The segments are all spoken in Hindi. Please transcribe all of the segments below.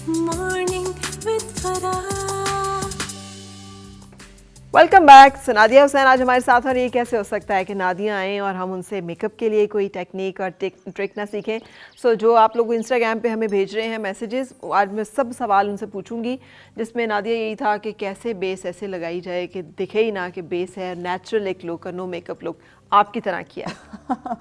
Morning with Farah. Welcome back. So Nadia Hussain आज हमारे साथ, और ये कैसे हो सकता है कि नादिया आएँ और हम उनसे मेकअप के लिए कोई टेक्निक और ट्रिक ना सीखें। सो जो आप लोग इंस्टाग्राम पे हमें भेज रहे हैं मैसेजेस, आज मैं सब सवाल उनसे पूछूंगी, जिसमें नादिया यही था कि कैसे बेस ऐसे लगाई जाए कि दिखे ही ना कि बेस है, नेचुरल एक लुक और नो मेकअप लुक आपकी तरह किया।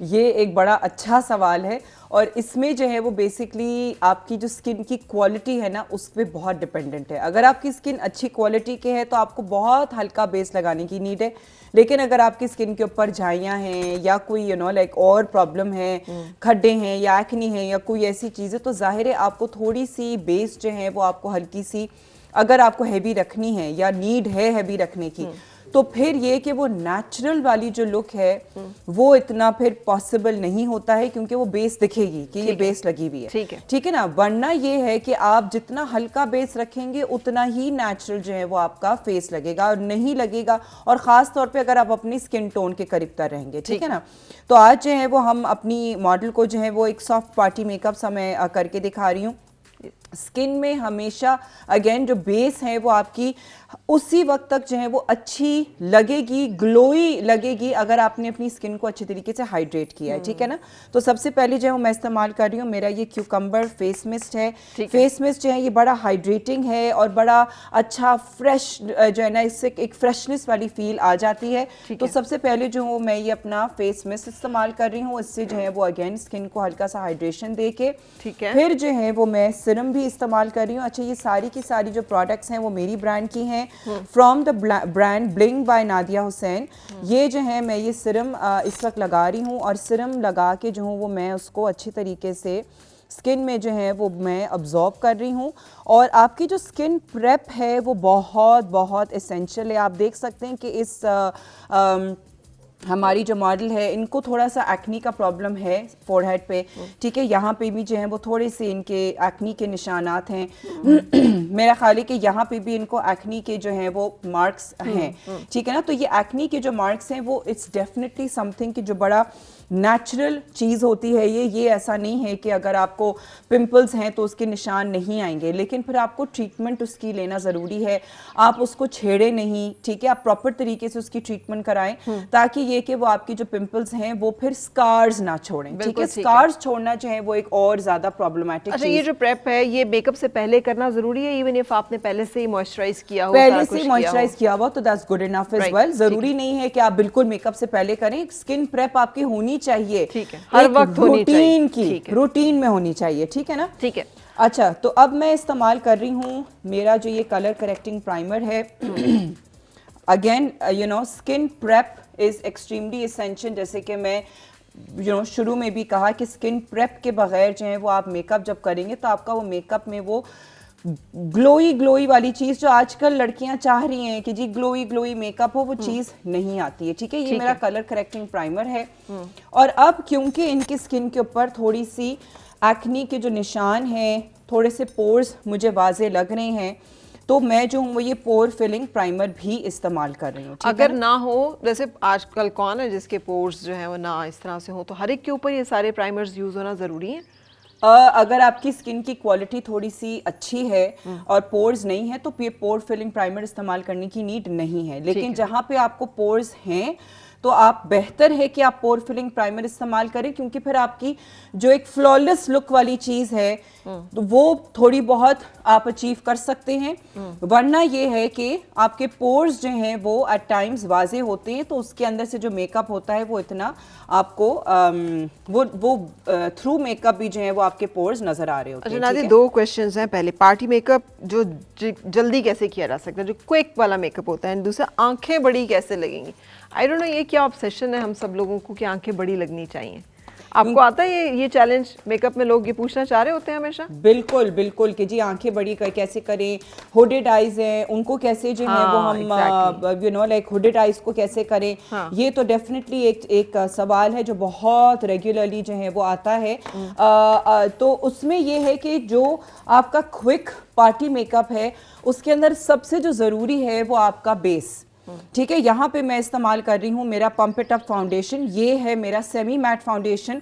ये एक बड़ा अच्छा सवाल है और इसमें जो है वो बेसिकली आपकी जो स्किन की क्वालिटी है ना उस पर बहुत डिपेंडेंट है। अगर आपकी स्किन अच्छी क्वालिटी के है तो आपको बहुत हल्का बेस लगाने की नीड है, लेकिन अगर आपकी स्किन के ऊपर झाइयाँ हैं या कोई लाइक और प्रॉब्लम है, खड्डे हैं या एक्नी है या कोई ऐसी चीज़ें, तो जाहिर है आपको थोड़ी सी बेस जो है वो आपको हल्की सी, अगर आपको हैवी रखनी है या नीड है हैवी रखने की, तो फिर ये कि वो नेचुरल वाली जो लुक है वो इतना फिर पॉसिबल नहीं होता है, क्योंकि वो बेस दिखेगी कि ये बेस लगी हुई है। ठीक है ना। वरना ये है कि आप जितना हल्का बेस रखेंगे उतना ही नेचुरल जो है वो आपका फेस लगेगा और नहीं लगेगा, और ख़ास तौर पे अगर आप अपनी स्किन टोन के करीब तर रहेंगे। ठीक है ना। तो आज जो है वो हम अपनी मॉडल को जो है वो एक सॉफ्ट पार्टी मेकअप सा मैं करके दिखा रही हूँ। स्किन में हमेशा अगेन जो बेस है वो आपकी उसी वक्त तक जो है वो अच्छी लगेगी, ग्लोई लगेगी, अगर आपने अपनी स्किन को अच्छे तरीके से हाइड्रेट किया है। ठीक है ना। तो सबसे पहले जो है मैं इस्तेमाल कर रही हूँ, मेरा ये क्यूकम्बर फेस मिस्ट है। फेस मिस्ट जो है ये बड़ा हाइड्रेटिंग है और बड़ा अच्छा फ्रेश जो है ना, इससे एक फ्रेशनेस वाली फील आ जाती है। तो सबसे पहले जो हूँ मैं ये अपना फेस मिस्ट इस्तेमाल कर रही हूँ, इससे जो है वो अगेन स्किन को हल्का सा हाइड्रेशन दे के फिर जो है वो मैं सिरम भी इस्तेमाल कर रही हूँ। अच्छा, ये सारी की सारी जो प्रोडक्ट्स हैं वो मेरी ब्रांड की हैं, from the brand Bling by Nadia Hussain. ये जो है मैं ये सिरम इस वक्त लगा रही हूँ, और सिरम लगा के जो हूँ वो मैं उसको अच्छी तरीके से स्किन में जो है वो मैं अब्जॉर्ब कर रही हूँ। और आपकी जो स्किन प्रेप है वो बहुत बहुत एसेंशियल है। आप देख सकते हैं कि इस हमारी जो मॉडल है इनको थोड़ा सा एक्नी का प्रॉब्लम है फोरहेड पे। ठीक है, यहाँ पे भी जो है वो थोड़े से इनके एक्नी के निशानात हैं। मेरा ख्याल है कि यहाँ पे भी इनको एक्नी के जो हैं वो मार्क्स हैं। ठीक है ना। तो ये एक्नी के जो मार्क्स हैं वो इट्स डेफिनेटली समथिंग कि जो बड़ा नेचुरल चीज़ होती है। ये ऐसा नहीं है कि अगर आपको पिंपल्स हैं तो उसके निशान नहीं आएंगे, लेकिन फिर आपको ट्रीटमेंट उसकी लेना ज़रूरी है। आप उसको छेड़े नहीं। ठीक है, आप प्रॉपर तरीके से उसकी ट्रीटमेंट कराएं, ताकि ये कि वो आपकी जो पिंपल्स हैं वो फिर स्कार्स ना छोड़ें। ठीक है, स्कार्स छोड़ना जो है वो एक और ज़्यादा प्रॉब्लमेटिक। अच्छा, ये जो प्रेप है ये मेकअप से पहले करना ज़रूरी है, इवन इफ आपने पहले से ही मॉइस्चराइज किया हो, पहले से मॉइस्चराइज किया हुआ, तो that's good enough as well. जरूरी नहीं है कि आप बिल्कुल मेकअप से पहले करें। स्किन प्रेप आपकी होनी चाहिए, ठीक है, हर वक्त होनी चाहिए, रूटीन की, रूटीन में होनी चाहिए। ठीक है ना। ठीक है। अच्छा, तो अब मैं इस्तेमाल कर रही हूँ मेरा जो ये कलर करेक्टिंग प्राइमर है। Again skin prep is extremely essential. जैसे कि मैं शुरू में भी कहा कि स्किन प्रेप के बगैर जो है वो आप मेकअप जब करेंगे तो आपका वो मेकअप में वो ग्लोई वाली चीज़ जो आजकल लड़कियां चाह रही हैं कि जी ग्लोई मेकअप हो, वो चीज़ नहीं आती है। ठीक है, ये मेरा कलर करेक्टिंग प्राइमर है। और अब क्योंकि इनकी स्किन के ऊपर थोड़ी सी एक्नी के जो निशान हैं, थोड़े से पोर्स मुझे वाजे लग रहे हैं, तो मैं जो हूँ वो ये पोर फिलिंग प्राइमर भी इस्तेमाल कर रही हूँ। अगर ना हो, जैसे आजकल कौन है जिसके पोर्स जो है वो ना इस तरह से हो, तो हर एक के ऊपर ये सारे प्राइमर्स यूज होना जरूरी है? अगर आपकी स्किन की क्वालिटी थोड़ी सी अच्छी है और पोर्स नहीं है तो ये पोर फिलिंग प्राइमर इस्तेमाल करने की नीड नहीं है। लेकिन जहाँ पे आपको पोर्स हैं तो आप बेहतर है कि आप पोर फिलिंग प्राइमर इस्तेमाल करें, क्योंकि फिर आपकी जो एक फ्लॉलेस लुक वाली चीज़ है तो वो थोड़ी बहुत आप अचीव कर सकते हैं। वरना ये है कि आपके पोर्स जो हैं वो एट टाइम्स वाजे होते हैं, तो उसके अंदर से जो मेकअप होता है वो इतना आपको वो थ्रू मेकअप भी जो है वो आपके पोर्स नजर आ रहे होते हैं। अच्छा, दो क्वेश्चंस हैं। पहले, पार्टी मेकअप जो जल्दी कैसे किया जा सकता है, जो क्विक वाला मेकअप होता है, दूसरा आंखें बड़ी कैसे लगेंगी? आई डोंट नो ये क्या ऑब्सेशन है हम सब लोगों को कि आंखें बड़ी लगनी चाहिए। आपको आता है ये चैलेंज? मेकअप में लोग ये पूछना चाह रहे होते हैं हमेशा। बिल्कुल बिल्कुल कि जी आंखें बड़ी कैसे करें, हुडेड आइज हैं उनको कैसे जो है वो हम लाइक हुडेड आइज को कैसे करें। ये तो डेफिनेटली एक सवाल है जो बहुत रेगुलरली जो है वो आता है। तो उसमें ये है कि जो आपका क्विक पार्टी मेकअप है उसके अंदर सबसे जो ज़रूरी है वो आपका बेस। ठीक है, यहाँ पे मैं इस्तेमाल कर रही हूँ मेरा पंप इट अप फाउंडेशन। ये है मेरा सेमी मैट फाउंडेशन।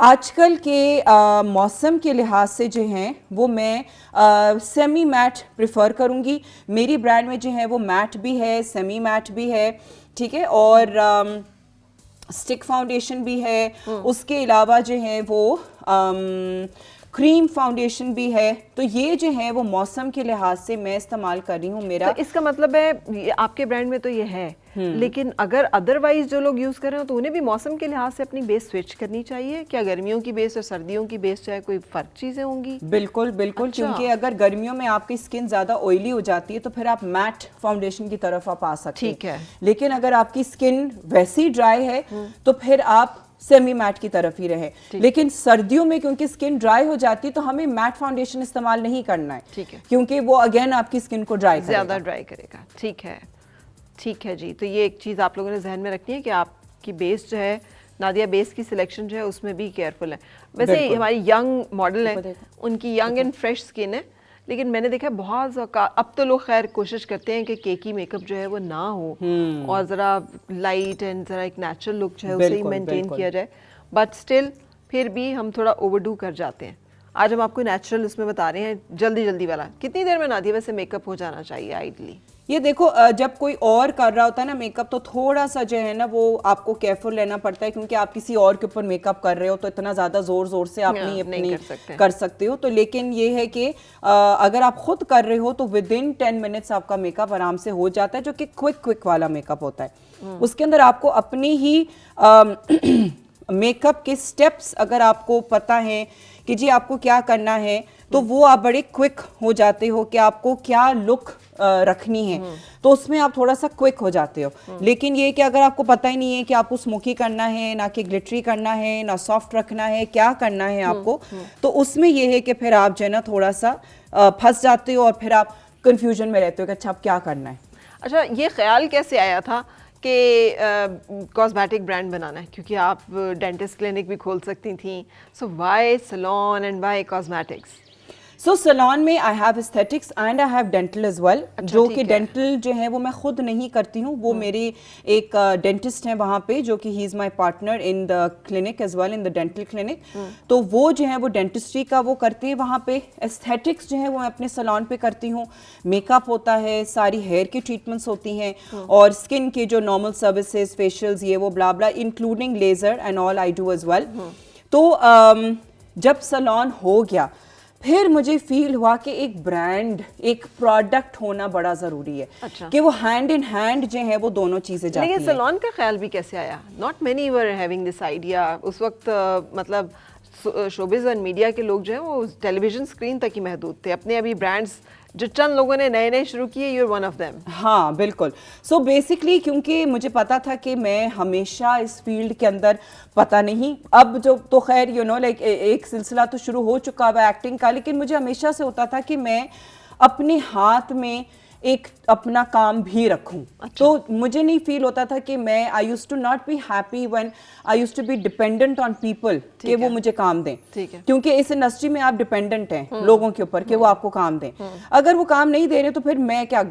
आजकल के मौसम के लिहाज से जो हैं वो मैं सेमी मैट प्रिफर करूंगी। मेरी ब्रांड में जो है वो मैट भी है, सेमी मैट भी है, ठीक है, और स्टिक फाउंडेशन भी है। उसके अलावा जो है वो क्रीम फाउंडेशन भी है। तो ये जो है वो मौसम के लिहाज से मैं इस्तेमाल कर रही हूँ। मेरा तो इसका मतलब है ये आपके ब्रांड में तो ये है, लेकिन अगर अदरवाइज जो लोग यूज कर रहे हो तो उन्हें भी मौसम के लिहाज से अपनी बेस स्विच करनी चाहिए क्या? गर्मियों की बेस और सर्दियों की बेस चाहे कोई फर्क चीजें होंगी? बिल्कुल बिल्कुल। अच्छा। क्योंकि अगर गर्मियों में आपकी स्किन ज्यादा ऑयली हो जाती है तो फिर आप मैट फाउंडेशन की तरफ आप आ सकते हैं। ठीक है। लेकिन अगर आपकी स्किन वैसी ड्राई है तो फिर आप सेमी मैट की तरफ ही रहे। लेकिन सर्दियों में क्योंकि स्किन ड्राई हो जाती है तो हमें मैट फाउंडेशन इस्तेमाल नहीं करना है। ठीक है। क्योंकि वो अगेन आपकी स्किन को ड्राई ज्यादा ड्राई करेगा। ठीक है, ठीक है जी। तो ये एक चीज़ आप लोगों ने जहन में रखनी है कि आपकी बेस जो है, नादिया बेस की सिलेक्शन जो है उसमें भी केयरफुल है। वैसे बिल्कुल। हमारी यंग मॉडल है, देखो। उनकी यंग एंड फ्रेश स्किन है, लेकिन मैंने देखा है अब तो लोग खैर कोशिश करते हैं कि केकी मेकअप जो है वो ना हो और ज़रा लाइट एंड ज़रा एक नेचुरल लुक जो है उसे ही बिल्कुल, मेंटेन बिल्कुल। किया जाए, बट स्टिल फिर भी हम थोड़ा ओवरडू कर जाते हैं। आज हम आपको नेचुरल उसमें बता रहे हैं, जल्दी जल्दी वाला। कितनी देर में नादिया वैसे मेकअप हो जाना चाहिए आइडली? ये देखो जब कोई और कर रहा होता है ना मेकअप तो थोड़ा सा जो है ना वो आपको केयरफुल रहना पड़ता है, क्योंकि आप किसी और के ऊपर मेकअप कर रहे हो तो इतना ज़्यादा ज़ोर ज़ोर से आप नहीं कर सकते हो। तो लेकिन ये है कि अगर आप खुद कर रहे हो तो विद इन 10 मिनट्स आपका मेकअप आराम से हो जाता है, जो कि क्विक वाला मेकअप होता है। उसके अंदर आपको अपनी ही मेकअप के स्टेप्स अगर आपको पता है कि जी आपको क्या करना है तो वो आप बड़े क्विक हो जाते हो कि आपको क्या लुक रखनी है, तो उसमें आप थोड़ा सा क्विक हो जाते हो। लेकिन ये कि अगर आपको पता ही नहीं है कि आपको स्मोकी करना है, ना कि ग्लिटरी करना है, ना सॉफ्ट रखना है, क्या करना है आपको, तो उसमें ये है कि फिर आप जो है ना थोड़ा सा फंस जाते हो और फिर आप कंफ्यूजन में रहते हो कि अच्छा अब क्या करना है। अच्छा, ये ख्याल कैसे आया था कि कॉस्मेटिक ब्रांड बनाना है? क्योंकि आप डेंटिस्ट क्लिनिक भी खोल सकती थी, so why salon and why cosmetics? So salon में I have aesthetics and I have dental as well. जो कि डेंटल जो है वो मैं खुद नहीं करती हूँ, वो मेरी एक डेंटिस्ट है वहाँ पे जो कि he is my partner in the clinic as well, in the dental clinic. तो वो जो है वो डेंटिस्ट्री का वो करते हैं वहाँ पे। एस्थेटिक्स जो है वो मैं अपने सैलून पे करती हूँ। मेकअप होता है, सारी हेयर की ट्रीटमेंट्स होती हैं और स्किन के जो नॉर्मल सर्विसेज, फेशियल्स, ये वो blah blah, including laser and all I do as well. तो जब सैलून हो गया फिर मुझे फील हुआ कि एक ब्रांड, एक प्रोडक्ट होना बड़ा जरूरी है। अच्छा। कि वो हैंड इन हैंड जो है वो दोनों चीजें जाती हैं। लेकिन सैलून का ख्याल भी कैसे आया? Not many were having this idea उस वक्त। मतलब शोबिज और मीडिया के लोग जो हैं वो टेलीविजन स्क्रीन तक ही महदूद थे। अपने अभी ब्रांड्स जो चंद लोगों ने नए नए शुरू किए, you are one of them. हाँ बिल्कुल। सो बेसिकली क्योंकि मुझे पता था कि मैं हमेशा इस फील्ड के अंदर, पता नहीं अब जो तो खैर यू नो लाइक एक सिलसिला तो शुरू हो चुका है एक्टिंग का, लेकिन मुझे हमेशा से होता था कि मैं अपने हाथ में एक अपना काम भी रखूं। अच्छा। तो मुझे नहीं फील होता था कि मैं I used to not be happy when I used to be dependent on people कि वो मुझे काम दें। ठीक है। क्योंकि इस इंडस्ट्री में आप डिपेंडेंट हैं लोगों के ऊपर कि वो आपको काम दें। अगर वो काम नहीं दे रहे तो फिर मैं क्या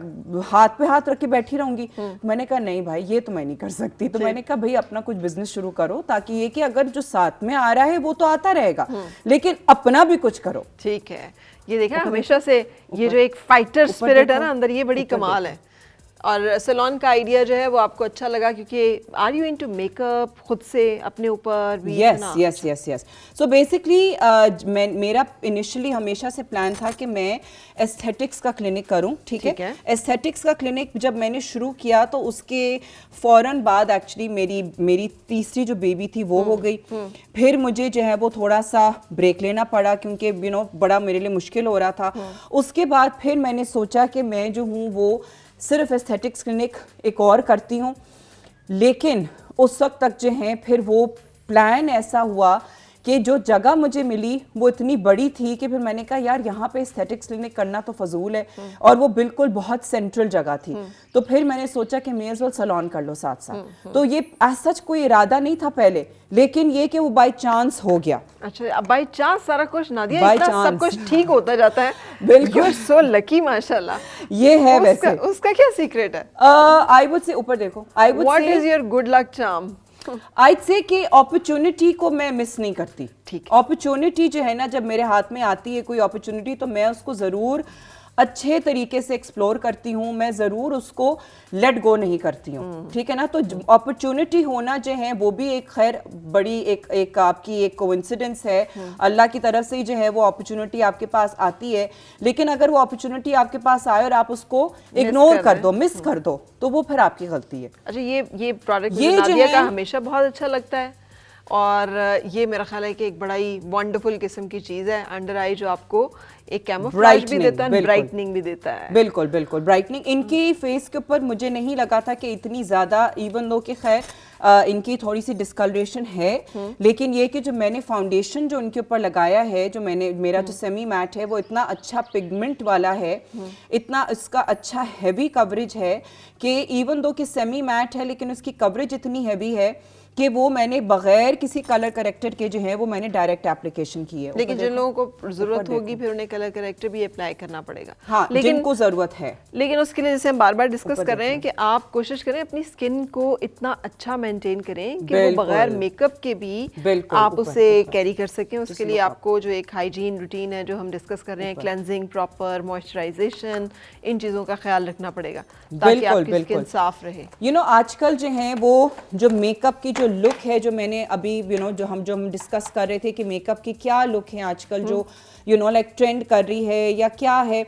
हाथ पे हाथ रख के बैठी रहूंगी? मैंने कहा नहीं भाई ये तो मैं नहीं कर सकती। तो मैंने कहा भाई अपना कुछ बिजनेस शुरू करो, ताकि ये कि अगर जो साथ में आ रहा है वो तो आता रहेगा लेकिन अपना भी कुछ करो। ठीक है। ये देखा हमेशा से ये जो एक फाइटर स्पिरिट है ना अंदर, ये बड़ी कमाल है। और सैलून का आइडिया जो है वो आपको अच्छा लगा क्योंकि आर यू इनटू मेकअप खुद से अपने ऊपर भी? यस। सो बेसिकली मेरा इनिशियली हमेशा से प्लान था कि मैं एस्थेटिक्स का क्लिनिक करूं। ठीक है। एस्थेटिक्स का क्लिनिक जब मैंने शुरू किया तो उसके फौरन बाद एक्चुअली मेरी तीसरी जो बेबी थी वो हो गई। फिर मुझे जो है वो थोड़ा सा ब्रेक लेना पड़ा क्योंकि यू नो बड़ा मेरे लिए मुश्किल हो रहा था। उसके बाद फिर मैंने सोचा कि मैं जो हूँ वो सिर्फ एस्थेटिक्स क्लिनिक एक और करती हूँ, लेकिन उस वक्त तक जो है फिर वो प्लान ऐसा हुआ कि जो जगह मुझे मिली वो इतनी बड़ी थी कि फिर मैंने कहा यार यहाँ पे एस्थेटिक्स क्लिनिक करना तो फजूल है, और वो बिल्कुल बहुत सेंट्रल जगह थी। तो फिर मैंने सोचा कि मे एज़ वेल सैलून कर लो साथ साथ। तो ये एज सच कोई इरादा नहीं था पहले, लेकिन ये कि वो बाय चांस हो गया। अच्छा, बाय चांस सारा कुछ नादिया, इतना सब कुछ ठीक होता जाता है। बिल्कुल। यू आर सो लकी माशाल्लाह। ये है वैसे उसका क्या सीक्रेट है? आई वुड से ऊपर देखो, I would what is your good luck charm? I'd say कि अपॉर्चुनिटी को मैं मिस नहीं करती। ठीक। अपॉर्चुनिटी जो है ना, जब मेरे हाथ में आती है कोई अपॉर्चुनिटी, तो मैं उसको ज़रूर अच्छे तरीके से एक्सप्लोर करती हूँ, मैं ज़रूर उसको लेट गो नहीं करती हूँ, ठीक है ना। तो अपॉर्चुनिटी होना जो है वो भी एक खैर बड़ी एक आपकी एक कोइंसिडेंस है, अल्लाह की तरफ से जो है वो अपॉर्चुनिटी आपके पास आती है। लेकिन अगर वो अपॉर्चुनिटी आपके पास आए और आप उसको इग्नोर कर दो, मिस कर दो, तो वो फिर आपकी गलती है। अच्छा, ये प्रोडक्ट ये जो नादिया का है- हमेशा बहुत अच्छा लगता है, और ये मेरा ख्याल है कि एक बड़ा ही वंडरफुल किस्म की चीज़ है। अंडर आई जो आपको एक कैमोफ्लेज भी देता है, ब्राइटनिंग भी देता है। बिल्कुल बिल्कुल ब्राइटनिंग। इनकी फेस के ऊपर मुझे नहीं लगा था कि इतनी ज़्यादा, इवन दो कि खैर इनकी थोड़ी सी डिस्कलरेशन है, लेकिन ये कि जो मैंने फाउंडेशन जो इनके ऊपर लगाया है, जो मैंने मेरा जो सेमी मैट है वो इतना अच्छा पिगमेंट वाला है, इतना इसका अच्छा हैवी कवरेज है कि इवन दो कि सेमी मैट है लेकिन उसकी कवरेज इतनी हैवी है कि वो मैंने बगैर किसी कलर करेक्टर के जो है वो मैंने डायरेक्ट एप्लीकेशन की है। लेकिन जिन लोगों को जरूरत होगी फिर उन्हें कलर करेक्टर भी अप्लाई करना पड़ेगा। हाँ, लेकिन जिनको जरूरत है। लेकिन उसके लिए जैसे हम बार बार डिस्कस कर रहे हैं कि आप कोशिश करें अपनी स्किन को इतना अच्छा मेंटेन करें कि वो बगैर मेकअप के भी आप उसे कैरी कर सकें। उसके लिए आपको जो एक हाइजीन रूटीन है जो हम डिस्कस कर रहे हैं, क्लेंजिंग, प्रॉपर मॉइस्चराइजेशन, इन चीज़ों का ख्याल रखना पड़ेगा ताकि आपकी स्किन साफ रहे। यू नो आजकल जो है वो जो मेकअप की जो लुक है, जो मैंने अभी जो हम डिस्कस कर रहे थे कि मेकअप की क्या लुक है आजकल, जो लाइक ट्रेंड कर रही है या क्या है,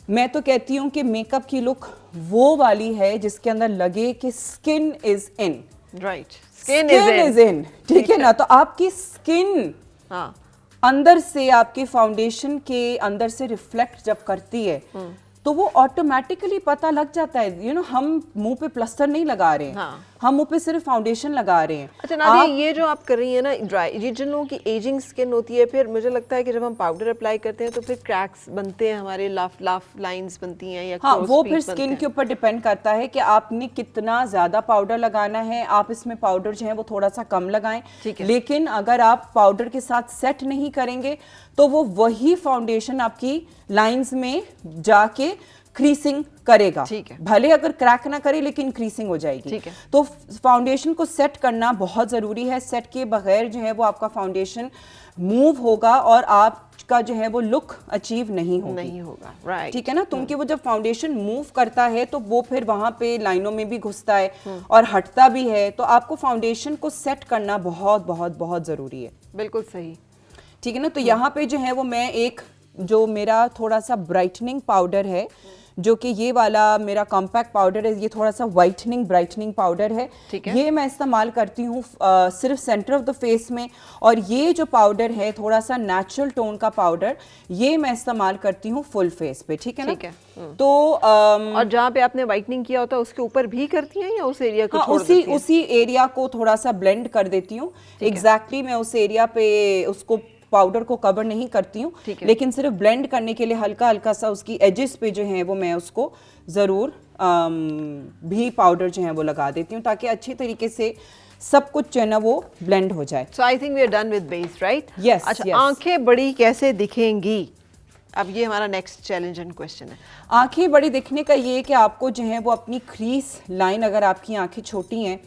मैं तो कहती हूँ कि मेकअप की लुक वो वाली है जिसके अंदर लगे कि skin is in. Right, skin is in, ठीक है ना। तो आपकी स्किन हाँ अंदर से आपके फाउंडेशन के अंदर से रिफ्लेक्ट जब करती है तो वो ऑटोमेटिकली पता लग जाता है। हम मुंह पे प्लास्टर नहीं लगा रहे हैं, हाँ। हम मुंह पे सिर्फ फाउंडेशन लगा रहे हैं। अच्छा नादिया, ये जो आप कर रही है ना ड्राई, ये जिन लोगों की एजिंग स्किन होती है, फिर मुझे लगता है कि जब हम पाउडर अप्लाई करते हैं तो फिर क्रैक्स बनते हैं, हमारे लाफ लाइंस बनती हैं या हाँ, वो crow's फिर feet बनते स्किन हैं। के ऊपर डिपेंड करता है कि आपने कितना ज्यादा पाउडर लगाना है। आप इसमें पाउडर जो है वो थोड़ा सा कम लगाएं, ठीक है। लेकिन अगर आप पाउडर के साथ सेट नहीं करेंगे तो वो वही फाउंडेशन आपकी लाइंस में जाके क्रीसिंग करेगा। ठीक है। भले अगर क्रैक ना करे लेकिन क्रीसिंग हो जाएगी। ठीक है। तो फाउंडेशन को सेट करना बहुत जरूरी है। सेट के बगैर जो है वो आपका फाउंडेशन मूव होगा और आपका जो है वो लुक अचीव नहीं होगा। राइट, ठीक है ना। क्योंकि वो जब फाउंडेशन मूव करता है तो वो फिर वहां पे लाइनों में भी घुसता है और हटता भी है, तो आपको फाउंडेशन को सेट करना बहुत बहुत बहुत जरूरी है। बिल्कुल सही, ठीक है ना। तो यहाँ पे जो है वो मैं एक जो मेरा थोड़ा सा ब्राइटनिंग पाउडर है, जो कि ये वाला मेरा कॉम्पैक्ट पाउडर है, ये थोड़ा सा वाइटनिंग ब्राइटनिंग पाउडर है। ठीक है। ये मैं इस्तेमाल करती हूँ सिर्फ सेंटर ऑफ द फेस में। और ये जो पाउडर है थोड़ा सा नेचुरल टोन का पाउडर, ये मैं इस्तेमाल करती हूँ फुल फेस पे, ठीक है ना। ठीक है। तो और जहाँ पे आपने वाइटनिंग किया होता है उसके ऊपर भी करती हैं या उस एरिया को छोड़ देती हैं? उसी एरिया को थोड़ा सा ब्लेंड कर देती हूँ। एग्जैक्टली मैं उस एरिया पे उसको पाउडर को कवर नहीं करती हूँ, लेकिन सिर्फ ब्लेंड करने के लिए हल्का हल्का सा उसकी एजेस पे जो है वो मैं उसको जरूर भी पाउडर जो है वो लगा देती हूँ ताकि अच्छी तरीके से सब कुछ जो है ना वो ब्लेंड हो जाए। So I think we are done with base, right? Yes, अच्छा, yes. आंखें बड़ी कैसे दिखेंगी? अब ये हमारा नेक्स्ट चैलेंज एंड क्वेश्चन है। आंखें बड़ी दिखने का ये कि आपको जो है वो अपनी क्रीज लाइन, अगर आपकी आंखें छोटी हैं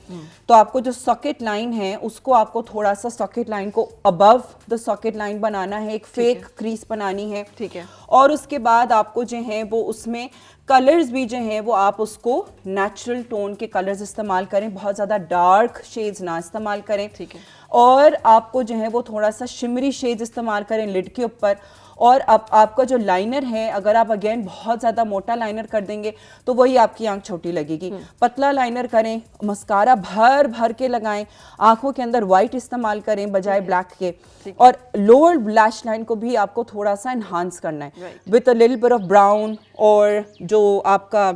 तो आपको जो सॉकेट लाइन है उसको आपको थोड़ा सा सॉकेट लाइन को अबव द सॉकेट लाइन बनाना है, एक फेक क्रीज बनानी है। ठीक है। और उसके बाद आपको जो है वो उसमें कलर्स भी जो हैं वो आप उसको नेचुरल टोन के कलर्स इस्तेमाल करें, बहुत ज़्यादा डार्क शेड्स ना इस्तेमाल करें। ठीक है। और आपको जो है वो थोड़ा सा शिमरी शेड्स इस्तेमाल करें लिड के ऊपर। और अब आपका जो लाइनर है, अगर आप अगेन बहुत ज़्यादा मोटा लाइनर कर देंगे तो वही आपकी आंख छोटी लगेगी। पतला लाइनर करें, मस्कारा भर भर के लगाएं, आंखों के अंदर वाइट इस्तेमाल करें बजाय ब्लैक के। और लोअर लैश लाइन को भी आपको थोड़ा सा इन्हांस करना है with a little bit of brown, और जो आपका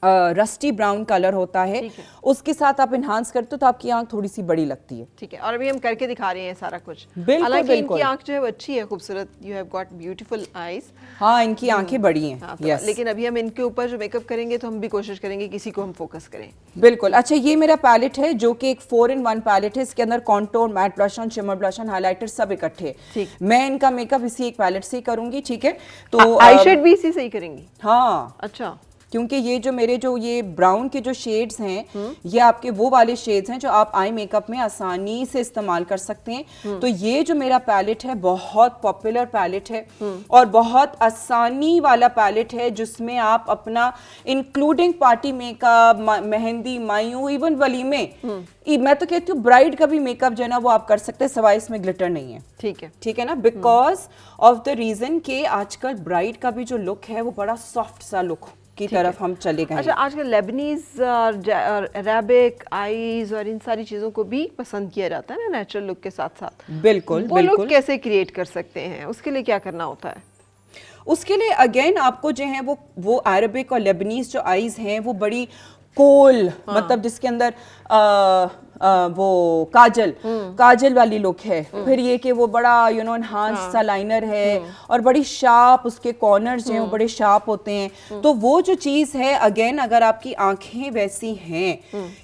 रस्टी ब्राउन कलर होता है उसके साथ आप इन्हांस करते हो तो आपकी आंख थोड़ी सी बड़ी लगती है। ठीक है। और अभी हम करके दिखा रहे हैं सारा कुछ। बिल्कुल, हालांकि बिल्कुल। इनकी आंख जो है वो अच्छी है, खूबसूरत, you have got beautiful eyes. हाँ, इनकी आंखें बड़ी हैं। हाँ, तो yes. लेकिन अभी हम इनके ऊपर जो मेकअप करेंगे तो हम भी कोशिश करेंगे किसी को हम फोकस करें। बिल्कुल। अच्छा, ये मेरा पैलेट है जो कि एक 4-in-1 पैलेट है। इसके अंदर contour, mat blush on, shimmer blush on, highlighter सब इकट्ठे। ठीक। मैं इनका मेकअप इसी एक पैलेट से ही करूंगी, ठीक है। तो आई शेड भी इसी से ही करेंगी? हाँ, अच्छा, क्योंकि ये जो मेरे जो ये ब्राउन के जो शेड्स हैं ये आपके वो वाले शेड्स हैं जो आप आई मेकअप में आसानी से इस्तेमाल कर सकते हैं। तो ये जो मेरा पैलेट है बहुत पॉपुलर पैलेट है और बहुत आसानी वाला पैलेट है, जिसमें आप अपना इंक्लूडिंग पार्टी मेकअप, मेहंदी, मायूं, इवन वलीमे, मैं तो कहती हूँ ब्राइड का भी मेकअप जो है ना वो आप कर सकते हैं, सवाई इसमें ग्लिटर नहीं है। ठीक है ना, बिकॉज ऑफ द रीजन के आजकल ब्राइड का भी जो लुक है वो बड़ा सॉफ्ट सा लुक की तरफ हम चले गए। अच्छा, आजकल लेबनीज और अरेबिक आईज और इन सारी चीजों को भी पसंद किया जाता है ना नेचुरल लुक के साथ साथ। बिल्कुल वो लुक कैसे क्रिएट कर सकते हैं, उसके लिए क्या करना होता है? उसके लिए अगेन आपको जो है वो अरेबिक और लेबनीज जो आईज हैं वो बड़ी कोल, मतलब जिसके अंदर वो काजल वाली लुक है, फिर ये कि वो बड़ा एनहांस सा लाइनर है और बड़ी शार्प उसके कॉर्नर्स जो हैं वो बड़े शार्प होते हैं। तो वो जो चीज है अगेन अगर आपकी आंखें वैसी हैं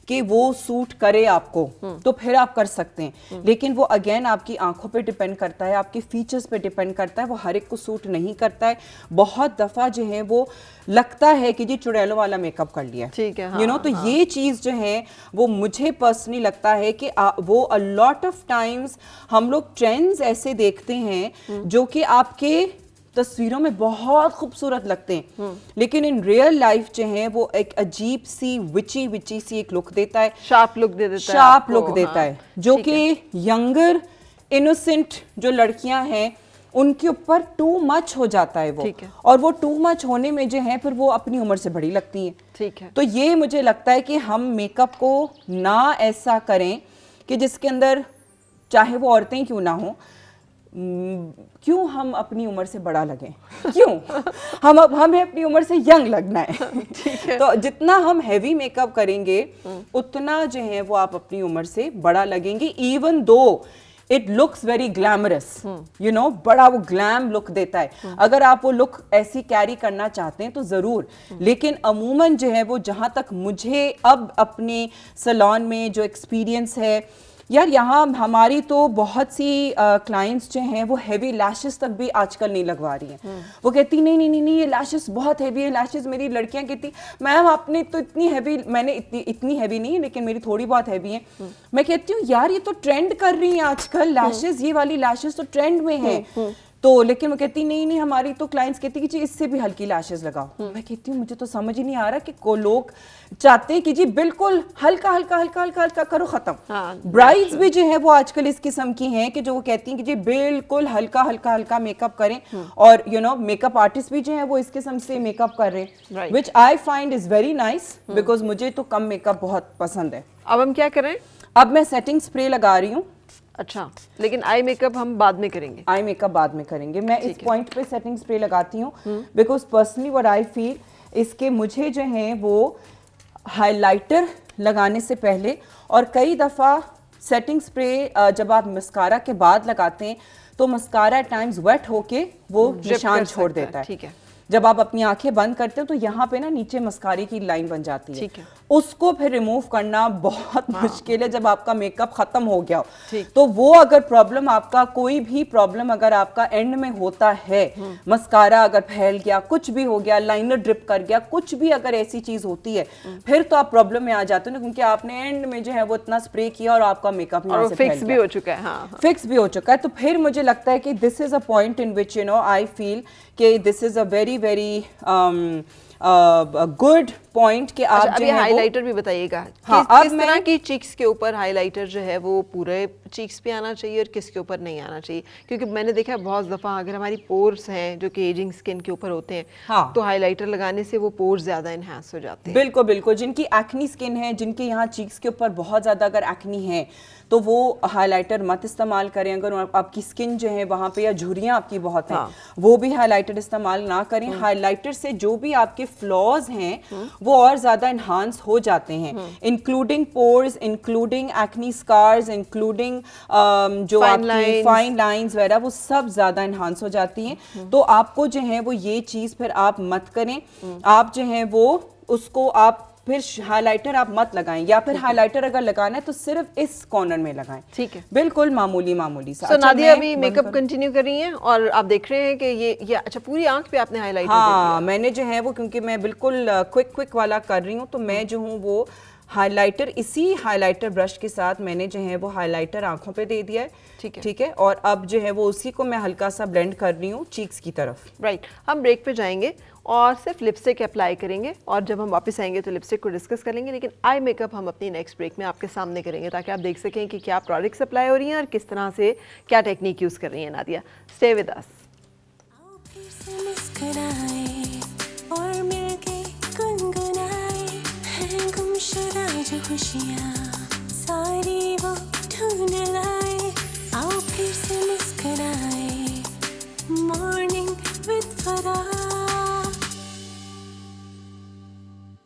कि वो सूट करे आपको तो फिर आप कर सकते हैं, लेकिन वो अगेन आपकी आंखों पे डिपेंड करता है, आपके फीचर्स पे डिपेंड करता है, वो हर एक को सूट नहीं करता है। बहुत दफा जो है वो लगता है कि जी चुड़ैलों वाला मेकअप कर लिया, ठीक है, तो ये चीज जो है वो मुझे पर्सनली लगता है कि वो अ लॉट ऑफ टाइम्स हम लोग ट्रेंड्स ऐसे देखते हैं जो कि आपके तस्वीरों में बहुत खूबसूरत लगते हैं, लेकिन इन रियल लाइफ जो है वो एक अजीब सी विची सी एक लुक देता है, शार्प लुक देता है, जो कि यंगर इनोसेंट जो लड़कियां हैं उनके ऊपर टू मच हो जाता है वो, और वो टू मच होने में जो है फिर वो अपनी उम्र से बड़ी लगती है। ठीक है, तो ये मुझे लगता है कि हम मेकअप को ना ऐसा करें कि जिसके अंदर चाहे वो औरतें क्यों ना हो, क्यों हम अपनी उम्र से बड़ा लगें, क्यों हमें अपनी उम्र से यंग लगना है। तो जितना हम हैवी मेकअप करेंगे उतना जो है वो आप अपनी उम्र से बड़ा लगेंगे, even though it looks very glamorous, बड़ा वो ग्लैम लुक देता है। अगर आप वो लुक ऐसी कैरी करना चाहते हैं तो जरूर, लेकिन अमूमन जो है वो जहां तक मुझे अब अपने सैलून में जो एक्सपीरियंस है यार, यहाँ हमारी तो बहुत सी क्लाइंट्स जो हैं वो हैवी लैशेस तक भी आजकल नहीं लगवा रही हैं। वो कहती नहीं ये लैशेस बहुत हैवी है, लैशेस मेरी लड़कियां कहती मैम आपने तो इतनी हैवी, मैंने इतनी हैवी नहीं लेकिन मेरी थोड़ी बहुत हैवी है। मैं कहती हूँ यार ये तो ट्रेंड कर रही है आजकल लैशेस, ये वाली लैशेस तो ट्रेंड में है। तो लेकिन वो कहती नहीं हमारी तो क्लाइंट्स कहती कि जी इससे भी हल्की लैशेस लगाओ। मैं कहती हूँ मुझे तो समझ ही नहीं आ रहा कि को लोग चाहते हैं कि जी बिल्कुल हल्का हल्का हल्का हल्का हल्का करो खत्म। ब्राइड्स भी जो है वो आजकल इस किस्म की हैं कि जो वो कहती हैं कि जी बिल्कुल हल्का हल्का हल्का मेकअप करें, और मेकअप आर्टिस्ट भी जो है वो इस किस्म से मेकअप कर रहे हैं, which I find is very nice, because मुझे तो कम मेकअप बहुत पसंद है। अब हम क्या करें? अब मैं सेटिंग स्प्रे लगा रही हूँ। अच्छा, लेकिन आई मेकअप हम बाद में करेंगे? आई मेकअप बाद में करेंगे। मैं इस पॉइंट पे सेटिंग स्प्रे लगाती हूँ because personally what I feel, इसके मुझे जो है वो हाइलाइटर लगाने से पहले और कई दफ़ा सेटिंग स्प्रे जब आप मस्कारा के बाद लगाते हैं तो मस्कारा टाइम्स वेट होके वो निशान छोड़ देता है। ठीक है, जब आप अपनी आंखें बंद करते हो तो यहाँ पे ना नीचे मस्कारे की लाइन बन जाती है, ठीक है। उसको फिर रिमूव करना बहुत मुश्किल है जब आपका मेकअप खत्म हो गया हो। तो वो अगर प्रॉब्लम आपका, कोई भी प्रॉब्लम अगर आपका एंड में होता है, मस्कारा अगर फैल गया, कुछ भी हो गया, लाइनर ड्रिप कर गया, कुछ भी अगर ऐसी चीज होती है फिर तो आप प्रॉब्लम में आ जाते हो ना, क्योंकि आपने एंड में जो है वो इतना स्प्रे किया और आपका मेकअप फिक्स भी हो चुका है। हाँ, फिक्स भी हो चुका है। तो फिर मुझे लगता है कि this is a point in which I feel कि this is a very very good point कि आप अभी हाइलाइटर भी बताइएगा। हाँ, किस तरह की चीक्स के ऊपर हाइलाइटर जो है वो पूरे चीक्स पे आना चाहिए और किसके ऊपर नहीं आना चाहिए? क्योंकि मैंने देखा है बहुत दफा अगर हमारी पोर्स हैं जो कि एजिंग स्किन के ऊपर होते हैं, तो हाइलाइटर लगाने से वो पोर्स ज्यादा एनहांस हो जाते हैं। बिल्कुल बिल्कुल, जिनकी एक्नी स्किन है, जिनके यहाँ चीक्स के ऊपर बहुत ज्यादा अगर एक्नी है तो वो हाइलाइटर मत इस्तेमाल करें। अगर आपकी स्किन जो है वहां पे या झुर्रियां आपकी बहुत हैं, वो भी हाइलाइटर इस्तेमाल ना करें। हाइलाइटर से जो भी आपके फ्लॉज हैं वो और ज्यादा एनहांस हो जाते हैं, including pores, including acne scars, including जो आपकी फाइन लाइंस वगैरह, वो सब ज्यादा एनहांस हो जाती हैं। तो आपको जो है वो ये चीज फिर आप मत करें। आप जो है वो उसको आप फिर हाइलाइटर आप मत लगाएं, या फिर हाइलाइटर अगर लगाना है तो सिर्फ इस कॉर्नर में लगाएं। ठीक है, बिल्कुल मामूली मामूली सा। सो अच्छा, नादिया मैं अभी बंद मेकअप करूं? कंटिन्यू कर रही हैं और आप देख रहे हैं कि ये अच्छा पूरी आंख पे आपने हाईलाइटर दे हाँ, मैंने जो है वो, क्योंकि मैं बिल्कुल क्विक वाला कर रही हूँ, तो मैं जो हूँ वो हाइलाइटर, इसी हाइलाइटर ब्रश के साथ मैंने जो है वो हाइलाइटर आंखों पे दे दिया है। ठीक है। ठीक है, और अब जो है वो उसी को मैं हल्का सा ब्लेंड कर रही हूँ चीक्स की तरफ। राइट, हम ब्रेक पे जाएंगे और सिर्फ लिपस्टिक अप्लाई करेंगे और जब हम वापस आएंगे तो लिपस्टिक को डिस्कस कर लेंगे, लेकिन आई मेकअप हम अपनी नेक्स्ट ब्रेक में आपके सामने करेंगे ताकि आप देख सकें कि क्या प्रोडक्ट्स अप्लाई हो रही हैं और किस तरह से क्या टेक्निक यूज़ कर रही हैं नादिया। Stay with us. आओ फिर से मुस्कुराए और मिलके गुनगुनाए हैं गुमशुदा जो खुशियाँ।